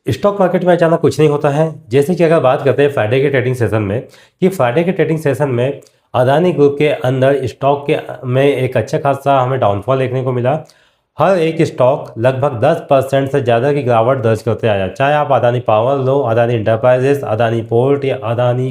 Stock market में अचानक कुछ नहीं होता है। जैसे कि अगर बात करते हैं फ्राइडे के ट्रेडिंग सेशन में, कि फ्राइडे के ट्रेडिंग सेशन में अदानी ग्रुप के अंदर स्टॉक के में एक अच्छा खासा हमें डाउनफॉल देखने को मिला। हर एक स्टॉक लगभग 10% से ज़्यादा की गिरावट दर्ज करते आया। चाहे आप अदानी पावर लो, अदानी इंटरप्राइजेस, अदानी पोर्ट या अदानी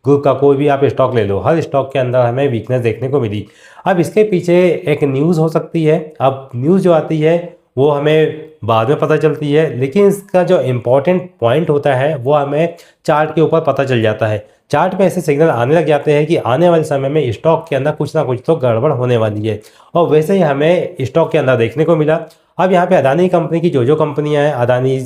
ग्रुप का कोई भी आप स्टॉक ले लो, हर स्टॉक के अंदर हमें वीकनेस देखने को मिली। अब इसके पीछे एक न्यूज़ हो सकती है। अब न्यूज़ जो आती है वो हमें बाद में पता चलती है, लेकिन इसका जो इम्पोर्टेंट पॉइंट होता है वो हमें चार्ट के ऊपर पता चल जाता है। चार्ट में ऐसे सिग्नल आने लग जाते हैं कि आने वाले समय में स्टॉक के अंदर कुछ ना कुछ तो गड़बड़ होने वाली है, और वैसे ही हमें स्टॉक के अंदर देखने को मिला। अब यहाँ पे अदानी कंपनी की जो कंपनियां हैं, अदानी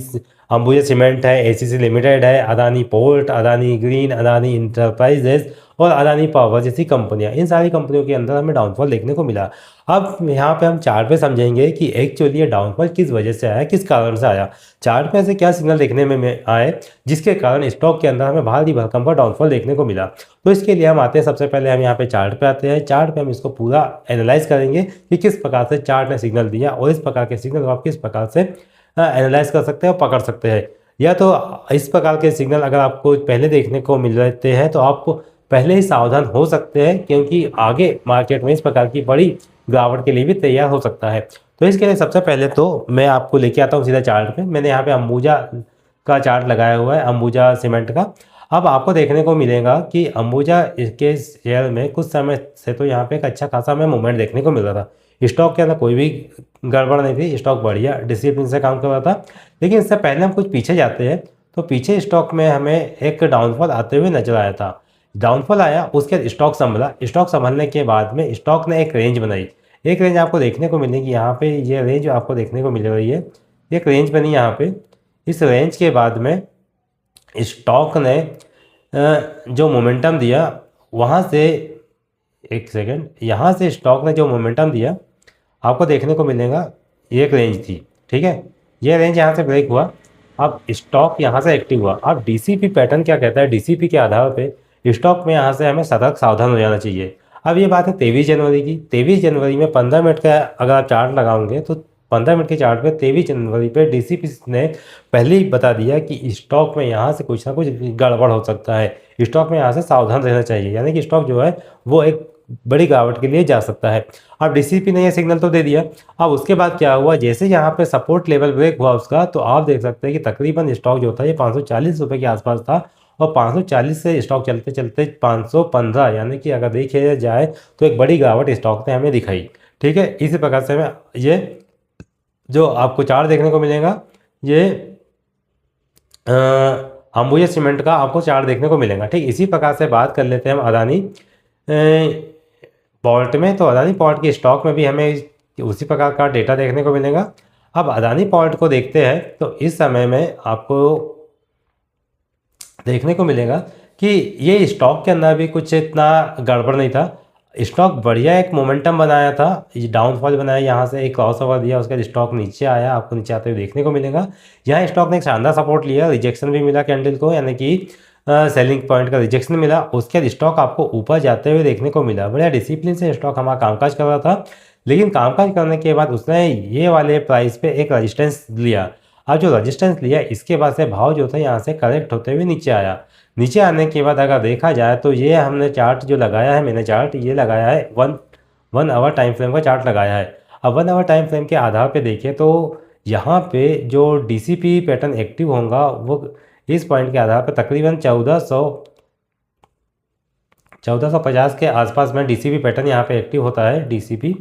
अंबुजा सीमेंट है, एसीसी लिमिटेड है, Adani port, Adani green, Adani enterprises और अदानी पावर जैसी कंपनियां, इन सारी कंपनियों के अंदर हमें डाउनफॉल देखने को मिला। अब यहाँ पे हम चार्ट पे समझेंगे कि एक्चुअली ये डाउनफॉल किस वजह से आया, किस कारण से आया, चार्ट पे ऐसे क्या सिग्नल देखने में आए जिसके कारण स्टॉक के अंदर हमें भारी भरकम का डाउनफॉल देखने को मिला। तो इसके लिए हम आते हैं, सबसे पहले हम यहाँ पे चार्ट पे आते हैं। चार्ट पे हम इसको पूरा एनालाइज करेंगे कि किस प्रकार से चार्ट ने सिग्नल दिया और इस प्रकार के सिग्नल को आप किस प्रकार से एनालाइज कर सकते हैं और पकड़ सकते हैं। या तो इस प्रकार के सिग्नल अगर आपको पहले देखने को मिल रहे हैं तो आप पहले ही सावधान हो सकते हैं, क्योंकि आगे मार्केट में इस प्रकार की बड़ी गिरावट के लिए भी तैयार हो सकता है। तो इसके लिए सबसे पहले तो मैं आपको लेके आता हूँ सीधा चार्ट पे। मैंने यहाँ पे अंबुजा का चार्ट लगाया हुआ है, अंबुजा सीमेंट का। अब आपको देखने को मिलेगा कि अंबुजा के शेयर में कुछ समय से तो यहाँ पे एक अच्छा खासा हमें मूवमेंट देखने को मिल रहा था। स्टॉक के अंदर कोई भी गड़बड़ नहीं थी, स्टॉक बढ़िया डिसिप्लिन से काम कर रहा था। लेकिन इससे पहले हम कुछ पीछे जाते हैं तो पीछे स्टॉक में हमें एक डाउनफॉल आते हुए नजर आया था। डाउनफॉल आया, उसके बाद स्टॉक संभला। स्टॉक संभलने के बाद में स्टॉक ने एक रेंज बनाई। एक रेंज आपको देखने को मिलेगी यहाँ पे, ये रेंज आपको देखने को मिल रही है, एक रेंज बनी यहाँ पे। इस रेंज के बाद में स्टॉक ने जो मोमेंटम दिया वहाँ से, एक सेकेंड, यहाँ से स्टॉक ने जो मोमेंटम दिया आपको देखने को मिलेगा, ये एक रेंज थी, ठीक है। ये रेंज यहाँ से ब्रेक हुआ, अब स्टॉक यहाँ से एक्टिव हुआ। अब डीसीपी पैटर्न क्या कहता है, डीसीपी के आधार पे स्टॉक में यहाँ से हमें सतर्क सावधान हो जाना चाहिए। अब ये बात है 23 जनवरी की। 23 जनवरी में 15 मिनट का अगर आप चार्ट लगाओगे तो 15 मिनट के चार्ट पे 23 जनवरी पे डीसीपी ने पहले ही बता दिया कि स्टॉक में यहाँ से कुछ ना कुछ गड़बड़ हो सकता है, स्टॉक में यहाँ से सावधान रहना चाहिए, यानी कि स्टॉक जो है वो एक बड़ी गिरावट के लिए जा सकता है। अब डीसीपी ने ये सिग्नल तो दे दिया। अब उसके बाद क्या हुआ, जैसे यहाँ पे सपोर्ट लेवल ब्रेक हुआ उसका, तो आप देख सकते हैं कि तकरीबन स्टॉक जो था ये 540 रुपये के आसपास था, और 540 से स्टॉक चलते चलते 515, यानी कि अगर देखा जाए तो एक बड़ी गिरावट स्टॉक ने हमें दिखाई, ठीक है। इसी प्रकार से हमें ये जो आपको चार्ट देखने को मिलेगा, ये अंबुजा सीमेंट का आपको चार्ट देखने को मिलेगा, ठीक। इसी प्रकार से बात कर लेते हैं हम अदानी पोर्ट में। तो अदानी पोर्ट के स्टॉक में भी हमें उसी प्रकार का डेटा देखने को मिलेगा। अब अदानी पोर्ट को देखते हैं तो इस समय में आपको देखने को मिलेगा कि ये स्टॉक के अंदर भी कुछ इतना गड़बड़ नहीं था। स्टॉक बढ़िया एक मोमेंटम बनाया था, डाउनफॉल बनाया, यहाँ से एक क्रॉस ओवर दिया, उसके बाद स्टॉक नीचे आया, आपको नीचे आते हुए देखने को मिलेगा। यहाँ स्टॉक ने एक शानदार सपोर्ट लिया, रिजेक्शन भी मिला कैंडल को, यानी कि सेलिंग पॉइंट का रिजेक्शन मिला। उसके बाद स्टॉक आपको ऊपर जाते हुए देखने को मिला। बढ़िया डिसिप्लिन से स्टॉक हमारा कामकाज कर रहा था, लेकिन कामकाज करने के बाद उसने ये वाले प्राइस पे एक रजिस्टेंस लिया। अब जो रजिस्टेंस लिया इसके बाद से भाव जो था यहाँ से करेक्ट होते हुए नीचे आया। नीचे आने के बाद अगर देखा जाए तो ये हमने चार्ट जो लगाया है, मैंने चार्ट ये लगाया है वन आवर टाइम फ्रेम का चार्ट लगाया है। अब 1 आवर टाइम फ्रेम के आधार पे देखें तो यहाँ पे जो डीसीपी पैटर्न एक्टिव होगा वो इस पॉइंट के आधार पर तकरीबन 1450 के आसपास में डीसीपी पैटर्न यहाँ पे एक्टिव होता है, डीसीपी।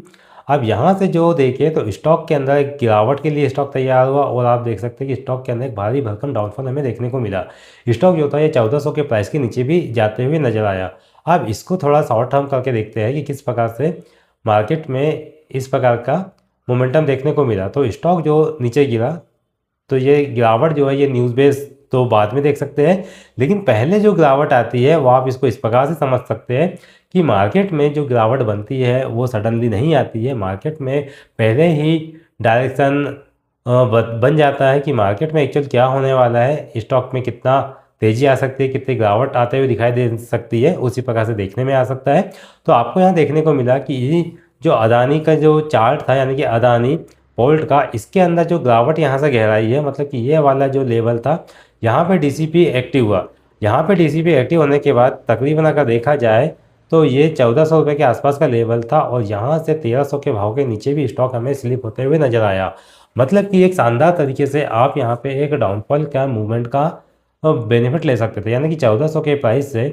अब यहाँ से जो देखें तो स्टॉक के अंदर एक गिरावट के लिए स्टॉक तैयार हुआ, और आप देख सकते हैं कि स्टॉक के अंदर एक भारी भरकम डाउनफॉल हमें देखने को मिला। स्टॉक जो था ये 1400 के प्राइस के नीचे भी जाते हुए नजर आया। अब इसको थोड़ा शॉर्ट टर्म करके देखते हैं कि किस प्रकार से मार्केट में इस प्रकार का मोमेंटम देखने को मिला। तो स्टॉक जो नीचे गिरा तो ये गिरावट जो है ये न्यूज़ बेस तो बाद में देख सकते हैं, लेकिन पहले जो गिरावट आती है वो आप इसको इस प्रकार से समझ सकते हैं कि मार्केट में जो गिरावट बनती है वो सडनली नहीं आती है। मार्केट में पहले ही डायरेक्शन बन जाता है कि मार्केट में एक्चुअल क्या होने वाला है, स्टॉक में कितना तेज़ी आ सकती है, कितनी गिरावट आते हुए दिखाई दे सकती है, उसी प्रकार से देखने में आ सकता है। तो आपको यहाँ देखने को मिला कि जो अदानी का जो चार्ट था, यानी कि अदानी पोल्ट का, इसके अंदर जो गिरावट यहाँ से गहराई है, मतलब कि ये वाला जो लेवल था यहाँ पे डीसीपी एक्टिव हुआ। यहाँ पे डीसीपी एक्टिव होने के बाद तकरीबन अगर देखा जाए तो ये 1400 रुपये के आसपास का लेवल था और यहाँ से 1300 के भाव के नीचे भी स्टॉक हमें स्लिप होते हुए नजर आया। मतलब कि एक शानदार तरीके से आप यहाँ पे एक डाउनफॉल का मूवमेंट का बेनिफिट ले सकते थे। यानी कि 1400 के प्राइस से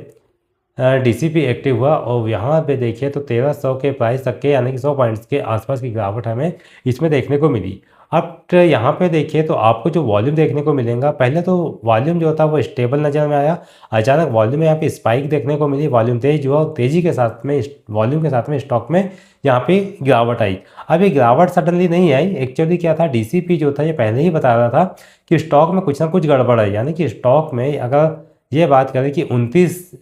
डीसीपी एक्टिव हुआ और यहाँ पे देखिए तो 1300 के प्राइस तक के यानी कि 100 पॉइंट्स के आसपास की गिरावट हमें इसमें देखने को मिली। अब यहाँ पे देखिए तो आपको जो वॉल्यूम देखने को मिलेगा, पहले तो वॉल्यूम जो था वो स्टेबल नज़र में आया, अचानक वॉल्यूम में यहाँ पे स्पाइक देखने को मिली, वॉल्यूम तेज हुआ और तेज़ी के साथ में वॉल्यूम के साथ में स्टॉक में यहाँ पे गिरावट आई। अब ये गिरावट सडनली नहीं आई, एक्चुअली क्या था, डीसीपी जो था ये पहले ही बता रहा था कि स्टॉक में कुछ ना कुछ गड़बड़ है। यानी कि स्टॉक में अगर ये बात करें कि 29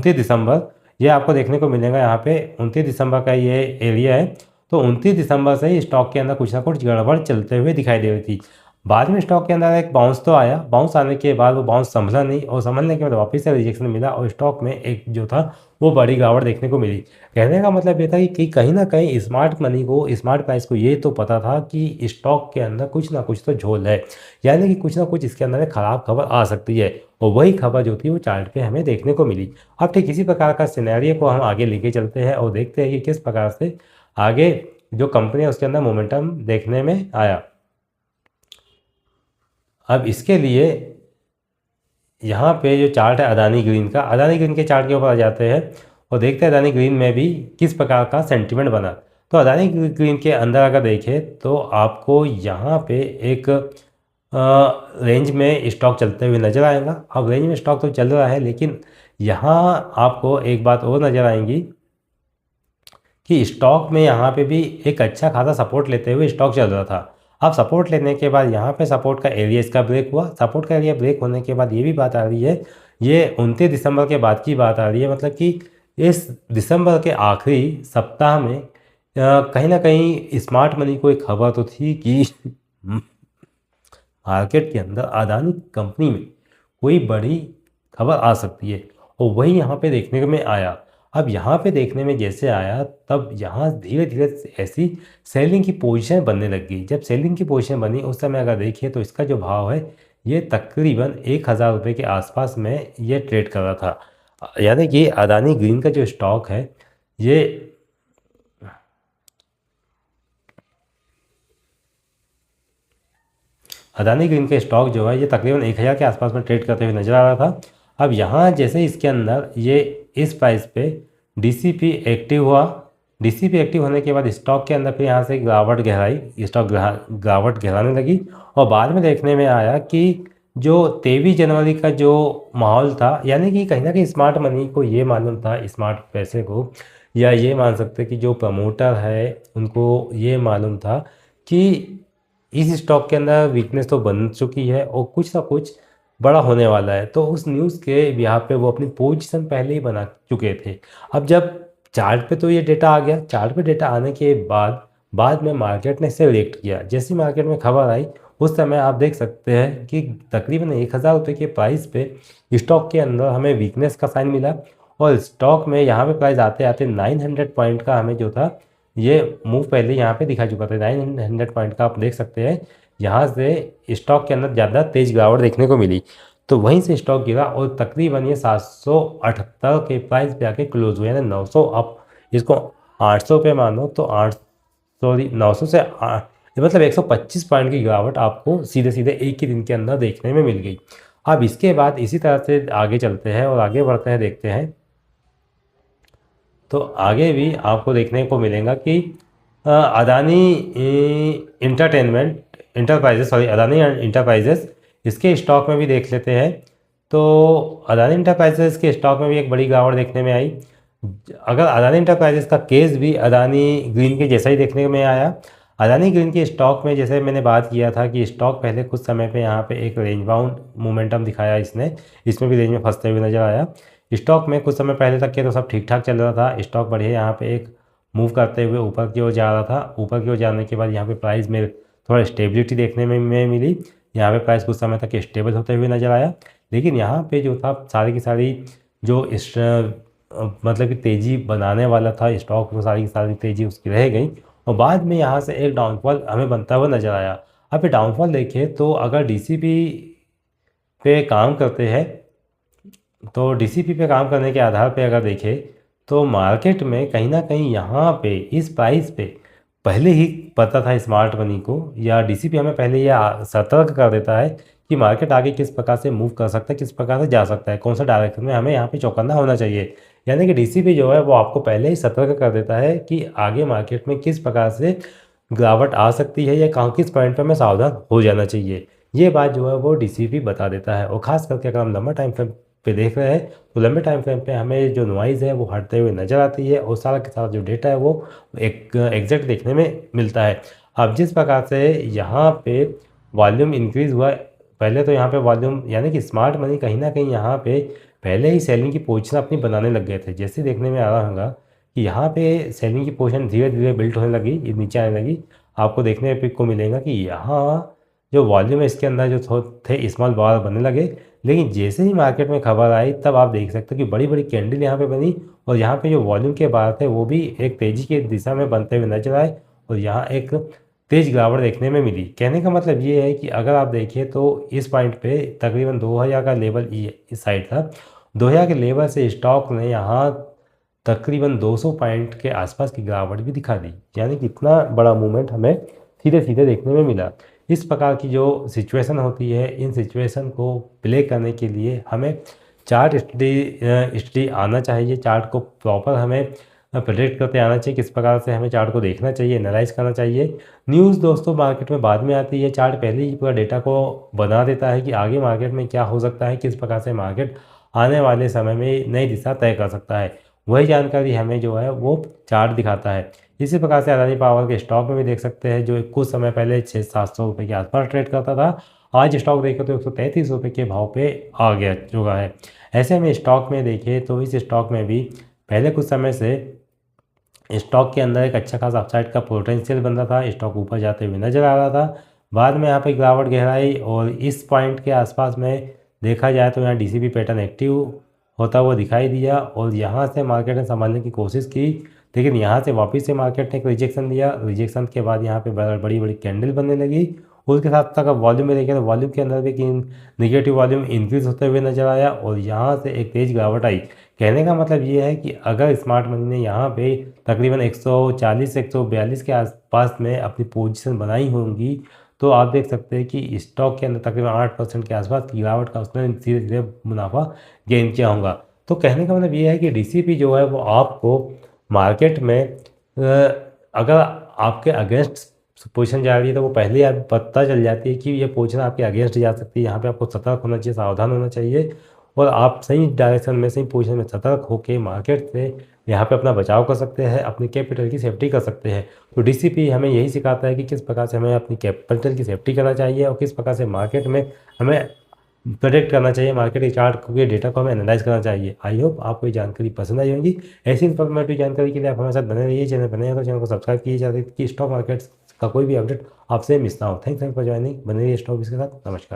दिसंबर ये आपको देखने को मिलेगा, यहाँ पे 29 दिसंबर का ये एरिया है, तो 29 दिसंबर से ही स्टॉक के अंदर कुछ ना कुछ गड़बड़ चलते हुए दिखाई दे रही थी। बाद में स्टॉक के अंदर एक बाउंस तो आया, बाउंस आने के बाद वो बाउंस संभला नहीं और संभलने के बाद वापस से रिजेक्शन मिला और स्टॉक में एक जो था वो बड़ी गिरावट देखने को मिली। कहने का मतलब ये था कि कहीं ना कहीं स्मार्ट मनी को, स्मार्ट प्राइस को ये तो पता था कि स्टॉक के अंदर कुछ ना कुछ तो झोल है, यानी कि कुछ ना कुछ इसके अंदर एक ख़राब खबर आ सकती है और वही खबर जो थी वो चार्ट पे हमें देखने को मिली। अब ठीक इसी प्रकार का सिनेरियो को हम आगे लेके चलते हैं और देखते हैं कि किस प्रकार से आगे जो कंपनी है उसके अंदर मोमेंटम देखने में आया। अब इसके लिए यहाँ पे जो चार्ट है अदानी ग्रीन का, अदानी ग्रीन के चार्ट के ऊपर आ जाते हैं और देखते हैं अदानी ग्रीन में भी किस प्रकार का सेंटिमेंट बना। तो अदानी ग्रीन के अंदर अगर देखें तो आपको यहाँ पे एक रेंज में स्टॉक चलते हुए नज़र आएगा। अब रेंज में स्टॉक तो चल रहा है, लेकिन यहाँ आपको एक बात और नज़र आएंगी कि स्टॉक में यहाँ पे भी एक अच्छा खासा सपोर्ट लेते हुए स्टॉक चल रहा था। अब सपोर्ट लेने के बाद यहाँ पे सपोर्ट का एरिया इसका ब्रेक हुआ, सपोर्ट का एरिया ब्रेक होने के बाद ये भी बात आ रही है, ये 29 दिसंबर के बाद की बात आ रही है, मतलब कि इस दिसंबर के आखिरी सप्ताह में कहीं ना कहीं स्मार्ट मनी को एक खबर तो थी कि मार्केट के अंदर अदानी कंपनी में कोई बड़ी खबर आ सकती है और वही यहाँ पे देखने में आया। अब यहाँ पे देखने में जैसे आया तब यहाँ धीरे धीरे ऐसी सेलिंग की पोजीशन बनने लग गई। जब सेलिंग की पोजीशन बनी उस समय अगर देखिए तो इसका जो भाव है ये तकरीबन 1000 रुपये के आसपास में ये ट्रेड कर रहा था। यानी कि अदानी ग्रीन का जो स्टॉक है ये अदानी ग्रीन का स्टॉक जो है ये तकरीबन 1000 के आसपास में ट्रेड करते हुए नजर आ रहा था। अब यहाँ जैसे इसके अंदर ये इस प्राइस पे डीसीपी एक्टिव हुआ, डीसीपी एक्टिव होने के बाद स्टॉक के अंदर फिर यहाँ से गिरावट गहराई, स्टॉक गिरावट गहराने लगी और बाद में देखने में आया कि जो 23 जनवरी का जो माहौल था, यानी कि कहीं ना कहीं स्मार्ट मनी को ये मालूम था, स्मार्ट पैसे को, या ये मान सकते कि जो प्रमोटर है उनको ये मालूम था कि इस स्टॉक के अंदर वीकनेस तो बन चुकी है और कुछ ना कुछ बड़ा होने वाला है, तो उस न्यूज़ के यहाँ पे वो अपनी पोजीशन पहले ही बना चुके थे। अब जब चार्ट पे तो ये डेटा आ गया, चार्ट पे डेटा आने के बाद में मार्केट ने इसे रिएक्ट किया। जैसी मार्केट में खबर आई उस समय आप देख सकते हैं कि तकरीबन 1000 रुपये के प्राइस पे स्टॉक के अंदर हमें वीकनेस का साइन मिला और स्टॉक में यहाँ पे प्राइस आते आते 900 पॉइंट का हमें जो था ये मूव पहले यहाँ पे दिखा चुका था। 900 पॉइंट का आप देख सकते हैं, यहाँ से स्टॉक के अंदर ज़्यादा तेज गिरावट देखने को मिली, तो वहीं से स्टॉक गिरा और तकरीबन ये 778 के प्राइस पे आके क्लोज हुआ, यानी 900, आप इसको 800 पे मानो तो 900 से मतलब 125 पॉइंट की गिरावट आपको सीधे सीधे एक ही दिन के अंदर देखने में मिल गई। अब इसके बाद इसी तरह से आगे चलते हैं और आगे बढ़ते हैं, देखते हैं तो आगे भी आपको देखने को मिलेगा कि अदानी अदानी इंटरप्राइजेस इसके स्टॉक में भी देख लेते हैं। तो अदानी इंटरप्राइजेस के स्टॉक में भी एक बड़ी गिरावट देखने में आई। अगर अदानी इंटरप्राइजेस का केस भी अदानी ग्रीन के जैसा ही देखने में आया। अदानी ग्रीन के स्टॉक में जैसे मैंने बात किया था कि स्टॉक पहले कुछ समय पे यहाँ पे एक रेंज बाउंड मोमेंटम दिखाया, इसमें भी रेंज में फंसते हुए नजर आया। स्टॉक में कुछ समय पहले तक के तो सब ठीक ठाक चल रहा था, स्टॉक बढ़िया यहाँ पे एक मूव करते हुए ऊपर की ओर जा रहा था। ऊपर की ओर जाने के बाद यहाँ पे प्राइस में थोड़ा स्टेबिलिटी देखने में मिली, यहाँ पे प्राइस कुछ समय तक स्टेबल होते हुए नजर आया। लेकिन यहाँ पे जो था सारी की सारी जो मतलब कि तेज़ी बनाने वाला था स्टॉक, वो सारी की सारी तेज़ी उसकी रह गई और बाद में यहाँ से एक डाउनफॉल हमें बनता हुआ नज़र आया। अब ये डाउनफॉल देखें तो अगर डीसीपी पे काम करते हैं, तो डीसीपी पे काम करने के आधार पे अगर देखें तो मार्केट में कहीं ना कहीं यहाँ पे इस प्राइस पे पहले ही पता था स्मार्ट मनी को, या डीसीपी हमें पहले ये सतर्क कर देता है कि मार्केट आगे किस प्रकार से मूव कर सकता है, किस प्रकार से जा सकता है, कौन सा डायरेक्शन में हमें यहाँ पे चौकन्ना होना चाहिए। यानी कि डीसीपी जो है वो आपको पहले ही सतर्क कर देता है कि आगे मार्केट में किस प्रकार से गिरावट आ सकती है या कहाँ किस पॉइंट पर हमें सावधान हो जाना चाहिए। ये बात जो है वो डीसीपी बता देता है। और ख़ास करके अगर हम लंबा टाइम फ्रेम पे देख रहे हैं तो लंबे टाइम फ्रेम पे हमें जो नॉइज़ है वो हटते हुए नज़र आती है, और सारा के सारा जो डेटा है वो एक एग्जैक्ट देखने में मिलता है। अब जिस प्रकार से यहाँ पे वॉल्यूम इंक्रीज़ हुआ, पहले तो यहाँ पे वॉल्यूम यानी कि स्मार्ट मनी कहीं ना कहीं यहाँ पे पहले ही सेलिंग की पोजीशन अपनी बनाने लग गए थे। जैसे देखने में आ रहा होगा कि यहाँ पे सेलिंग की पोजीशन धीरे धीरे बिल्ट होने लगी, ये नीचे आने लगी। आपको देखने को मिलेगा कि यहाँ जो वॉल्यूम है इसके अंदर जो थे स्मॉल बार बनने लगे, लेकिन जैसे ही मार्केट में खबर आई तब आप देख सकते हो कि बड़ी बड़ी कैंडल यहाँ पे बनी, और यहाँ पे जो वॉल्यूम के बार थे वो भी एक तेज़ी की दिशा में बनते हुए नजर आए, और यहाँ एक तेज गिरावट देखने में मिली। कहने का मतलब ये है कि अगर आप देखें तो इस पॉइंट पे तकरीबन 2000 का लेवल इस साइड था। 2000 के लेवल से स्टॉक ने यहाँ तकरीबन 200 पॉइंट के आसपास की गिरावट भी दिखा दी, यानी कि इतना बड़ा मूवमेंट हमें सीधे सीधे देखने में मिला। इस प्रकार की जो सिचुएशन होती है, इन सिचुएशन को प्ले करने के लिए हमें चार्ट स्टडी आना चाहिए। चार्ट को प्रॉपर हमें प्रेडिक्ट करते आना चाहिए, किस प्रकार से हमें चार्ट को देखना चाहिए, एनालाइज करना चाहिए। न्यूज़ दोस्तों मार्केट में बाद में आती है, चार्ट पहले ही पूरा डेटा को बना देता है कि आगे मार्केट में क्या हो सकता है, किस प्रकार से मार्केट आने वाले समय में नई दिशा तय कर सकता है। वही जानकारी हमें जो है वो चार्ट दिखाता है। इसी प्रकार से अदानी पावर के स्टॉक में भी देख सकते हैं, जो कुछ समय पहले 600-700 रुपये के आसपास ट्रेड करता था, आज स्टॉक देखें तो 133 रुपये के भाव पे आ गया चुका है। ऐसे में स्टॉक में देखें तो इस स्टॉक में भी पहले कुछ समय से स्टॉक के अंदर एक अच्छा खासा अपसाइड का पोटेंशियल बन रहा था, स्टॉक ऊपर जाते हुए नजर आ रहा था। बाद में यहाँ पे गिरावट गहराई और इस पॉइंट के आसपास में देखा जाए तो यहाँ डीसीपी पैटर्न एक्टिव होता हुआ दिखाई दिया, और यहाँ से मार्केट ने संभालने की कोशिश की, लेकिन यहाँ से वापस से मार्केट ने एक रिजेक्शन दिया। रिजेक्शन के बाद यहाँ पे बड़ी बड़ी कैंडल बनने लगी। उसके साथ साथ अगर वॉल्यूम में देखें तो वॉल्यूम के अंदर भी निगेटिव वॉल्यूम इंक्रीज होते हुए नजर आया, और यहाँ से एक तेज गिरावट आई। कहने का मतलब ये है कि अगर स्मार्ट मनी ने यहाँ पे तकरीबन 140 से 142 के आसपास में अपनी पोजीशन बनाई होंगी, तो आप देख सकते हैं कि स्टॉक के अंदर तकरीबन 8% के आसपास की गिरावट का उसने धीरे धीरे मुनाफा गेन किया होगा। तो कहने का मतलब ये है कि डीसीपी जो है वो आपको मार्केट में अगर आपके अगेंस्ट पोजीशन जा रही है तो वो पहले ही आप पता चल जाती है कि ये पोजीशन आपके अगेंस्ट जा सकती है। यहाँ पे आपको सतर्क होना चाहिए, सावधान होना चाहिए, और आप सही डायरेक्शन में सही पोजीशन में सतर्क होकर मार्केट से यहाँ पे अपना बचाव कर सकते हैं, अपनी कैपिटल की सेफ्टी कर सकते हैं। तो डीसीपी हमें यही सिखाता है कि किस प्रकार से हमें अपनी कैपिटल की सेफ्टी करना चाहिए, और किस प्रकार से मार्केट में हमें प्रेडिक्ट करना चाहिए, मार्केट के चार्ट के डेटा को हमें एनालाइज करना चाहिए। आई होप आपको ये जानकारी पसंद आई होगी। ऐसी इन्फॉर्मेटिव जानकारी के लिए आप हमारे साथ बने रहिए। चैनल बने हैं तो चैनल को सब्सक्राइब कीजिए, जाते कि स्टॉक मार्केट का कोई भी अपडेट आपसे मिस ना हो। Thanks for joining. बने रहिए स्टॉक के साथ। नमस्कार।